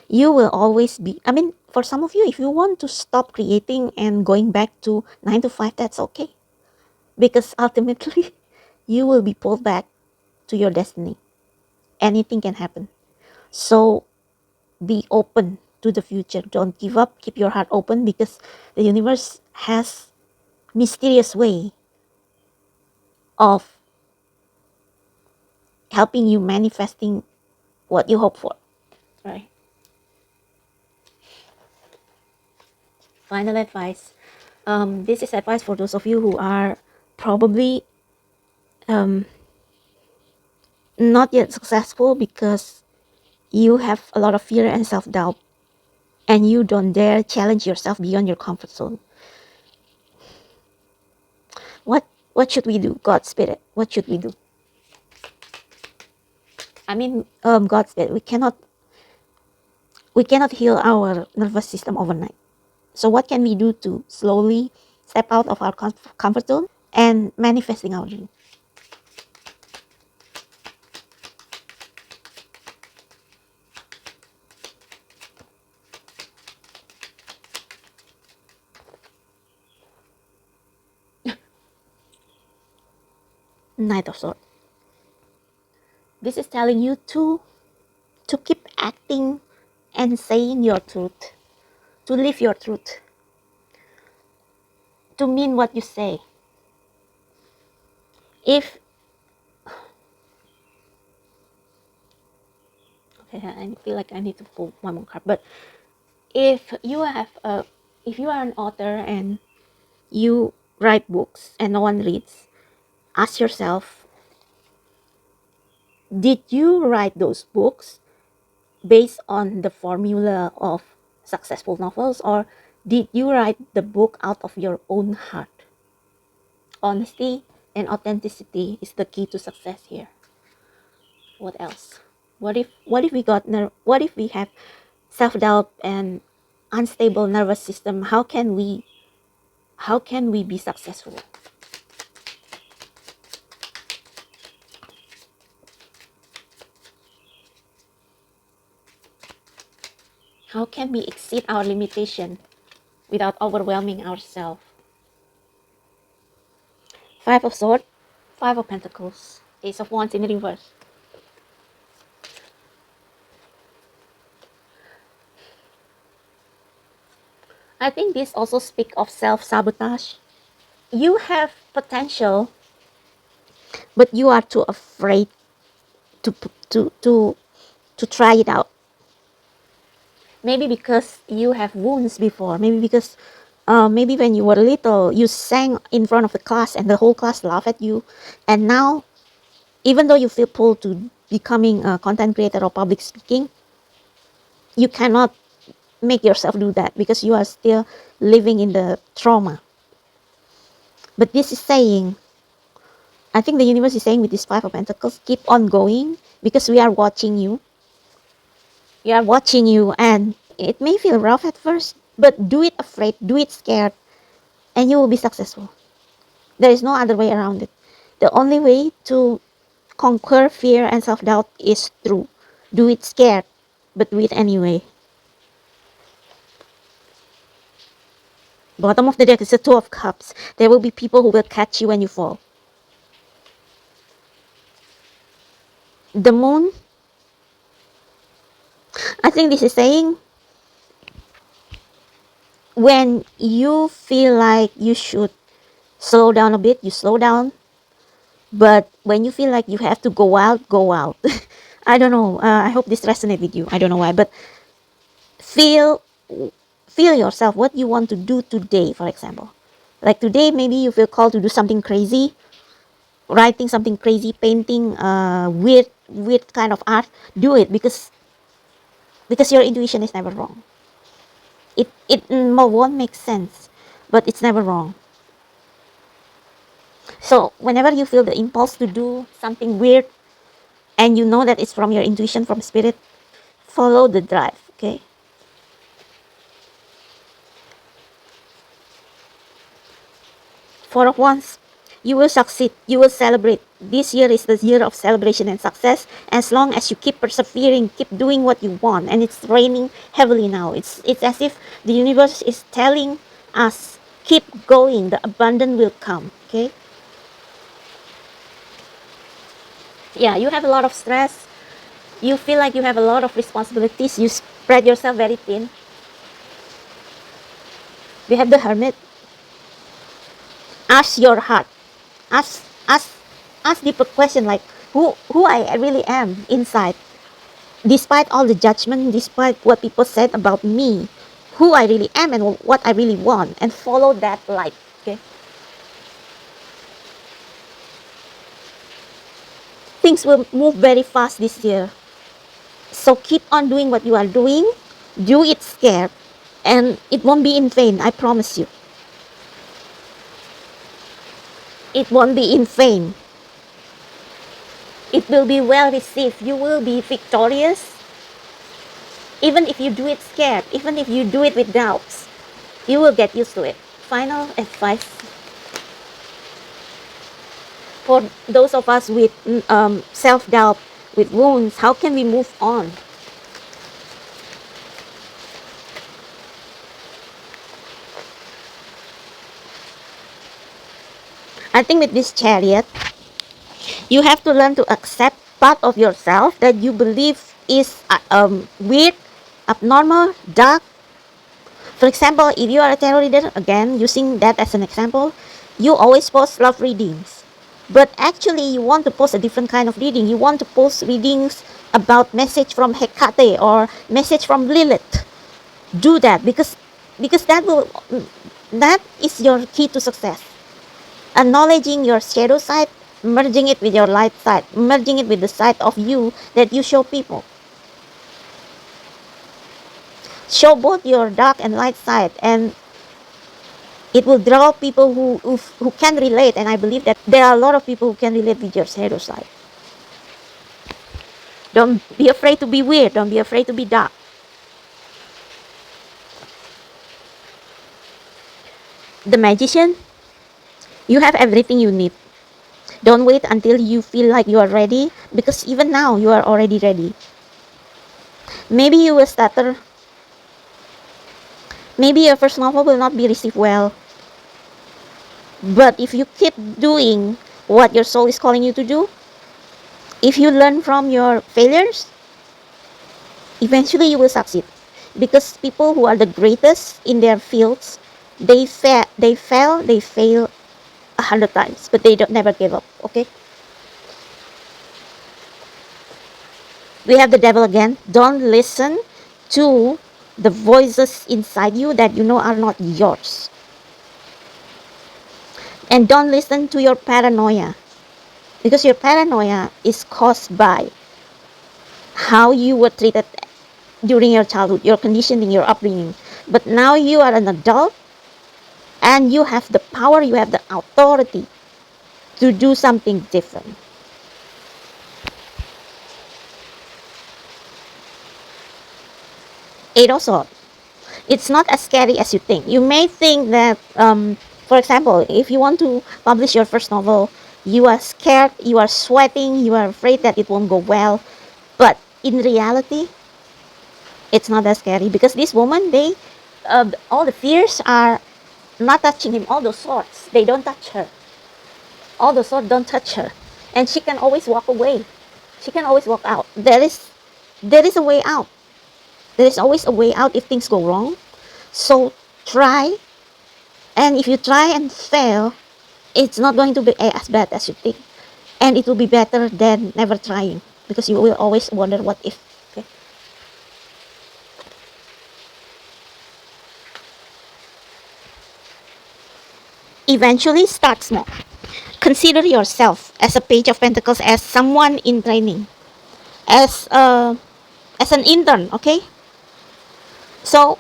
You will always be, I mean, for some of you, if you want to stop creating and going back to 9 to 5, that's okay, because ultimately you will be pulled back to your destiny. Anything can happen. So be open to the future. Don't give up. Keep your heart open, because the universe has mysterious way of helping you manifesting what you hope for. Right. Final advice. This is advice for those of you who are probably not yet successful because you have a lot of fear and self-doubt, and you don't dare challenge yourself beyond your comfort zone. What should we do? God Spirit, what should we do? I mean, God Spirit, we cannot heal our nervous system overnight. So what can we do to slowly step out of our comfort zone and manifesting our dream? Knight of Swords. This is telling you to keep acting and saying your truth, to live your truth, to mean what you say. If okay, I feel like I need to pull one more card, but if you are an author and you write books and no one reads, ask yourself, did you write those books based on the formula of successful novels, or did you write the book out of your own heart? Honesty and authenticity is the key to success here. What else? What if we got what if we have self-doubt and unstable nervous system? How can we be successful? How can we exceed our limitation without overwhelming ourselves? Five of Swords, Five of Pentacles, Ace of Wands in the reverse. I think this also speaks of self-sabotage. You have potential, but you are too afraid to to to to try it out. Maybe because you have wounds before. Maybe because maybe when you were little, you sang in front of the class and the whole class laughed at you. And now, even though you feel pulled to becoming a content creator or public speaking, you cannot make yourself do that because you are still living in the trauma. But this is saying, I think the universe is saying with this Five of Pentacles, keep on going because we are watching you. We are watching you, and it may feel rough at first, but do it afraid, do it scared, and you will be successful. There is no other way around it. The only way to conquer fear and self-doubt is through. Do it scared, but do it anyway. Bottom of the deck is the Two of Cups. There will be people who will catch you when you fall. The Moon, I think this is saying, when you feel like you should slow down a bit, you slow down. But when you feel like you have to go out, go out. I don't know. I hope this resonates with you. I don't know why, but feel feel yourself. What you want to do today, for example. Like today, maybe you feel called to do something crazy, writing something crazy, painting weird kind of art. Do it because your intuition is never wrong. It won't make sense, but it's never wrong. So whenever you feel the impulse to do something weird, and you know that it's from your intuition, from spirit, follow the drive. Okay. Four of Wands, you will succeed, you will celebrate. This year is the year of celebration and success, as long as you keep persevering, keep doing what you want. And it's raining heavily now. It's as if the universe is telling us, keep going, the abundance will come. Okay. Yeah, you have a lot of stress, you feel like you have a lot of responsibilities, you spread yourself very thin. We have the Hermit. Ask your heart, ask ask ask deeper question, like who I really am inside, despite all the judgment, despite what people said about me, who I really am and what I really want, and follow that light. Okay. Things will move very fast this year, so keep on doing what you are doing. Do it scared, and it won't be in vain. I promise you, it won't be in vain. It will be well received. You will be victorious. Even if you do it scared, even if you do it with doubts, you will get used to it. Final advice for those of us with self-doubt, with wounds, how can we move on? I think with this Chariot, you have to learn to accept part of yourself that you believe is weird, abnormal, dark. For example, if you are a tarot reader, again, using that as an example, you always post love readings. But actually, you want to post a different kind of reading. You want to post readings about message from Hecate or message from Lilith. Do that because that is your key to success. Acknowledging your shadow side, merging it with your light side, merging it with the side of you that you show people. Show both your dark and light side, and it will draw people who can relate. And I believe that there are a lot of people who can relate with your shadow side. Don't be afraid to be weird. Don't be afraid to be dark. The magician, you have everything you need. Don't wait until you feel like you are ready, because even now you are already ready. Maybe you will stutter. Maybe your first novel will not be received well. But if you keep doing what your soul is calling you to do, if you learn from your failures, eventually you will succeed. Because people who are the greatest in their fields, they fail 100 times, but they don't never give up. Okay. We have the devil again. Don't listen to the voices inside you that you know are not yours. And don't listen to your paranoia, because your paranoia is caused by how you were treated during your childhood, your conditioning, your upbringing. But now you are an adult and you have the power, you have the authority to do something different. Eight of Swords. It's not as scary as you think. You may think that, for example, if you want to publish your first novel, you are scared, you are sweating, you are afraid that it won't go well. But in reality, it's not that scary, because this woman, all the fears are not touching him. All those swords, they don't touch her. All the swords don't touch her, and she can always walk away. She can always walk out. There is a way out. There is always a way out if things go wrong. So try, and if you try and fail, it's not going to be as bad as you think, and it will be better than never trying, because you will always wonder what if. Okay. Eventually, start small. Consider yourself as a Page of Pentacles, as someone in training, as an intern. Okay. So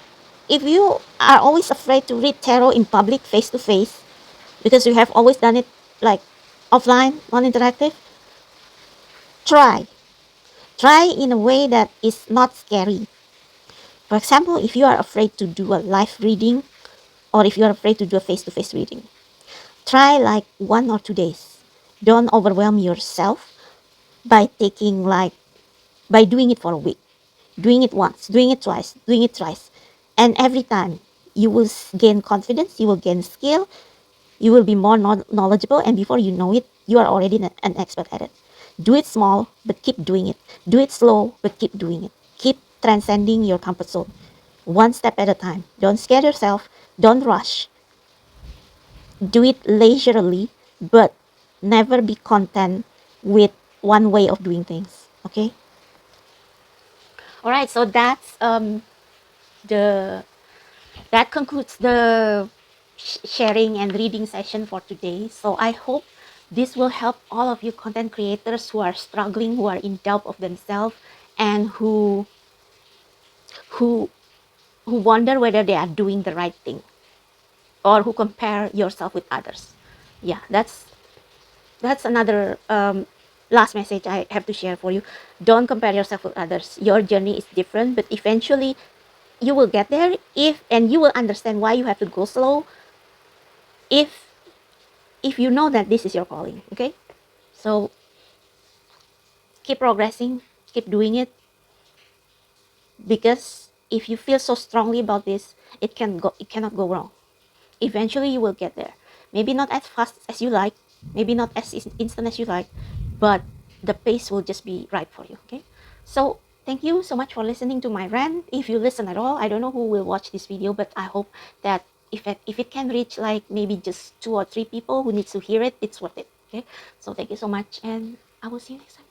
if you are always afraid to read tarot in public, face to face, because you have always done it like offline, non-interactive, try. Try in a way that is not scary. For example, if you are afraid to do a live reading, or if you are afraid to do a face-to-face reading, try like 1 or 2 days. Don't overwhelm yourself by by doing it for a week. Doing it once, doing it twice, doing it thrice. And every time you will gain confidence, you will gain skill, you will be more knowledgeable, and before you know it, you are already an expert at it. Do it small, but keep doing it. Do it slow, but keep doing it. Keep transcending your comfort zone, one step at a time. Don't scare yourself. Don't rush. Do it leisurely, but never be content with one way of doing things. Okay. All right. So the that concludes the sharing and reading session for today. So I hope this will help all of you content creators who are struggling, who are in doubt of themselves, and who who wonder whether they are doing the right thing, or who compare yourself with others. Yeah, that's another last message I have to share for you. Don't compare yourself with others. Your journey is different, but eventually you will get there, if and you will understand why you have to go slow, if you know that this is your calling. Okay. So keep progressing, keep doing it, because if you feel so strongly about this, it cannot go wrong. Eventually you will get there. Maybe not as fast as you like, maybe not as instant as you like, but the pace will just be right for you. Okay. So thank you so much for listening to my rant. If you listen at all, I don't know who will watch this video, but I hope that if it can reach like maybe just 2 or 3 people who needs to hear it, it's worth it. Okay. So thank you so much, and I will see you next time.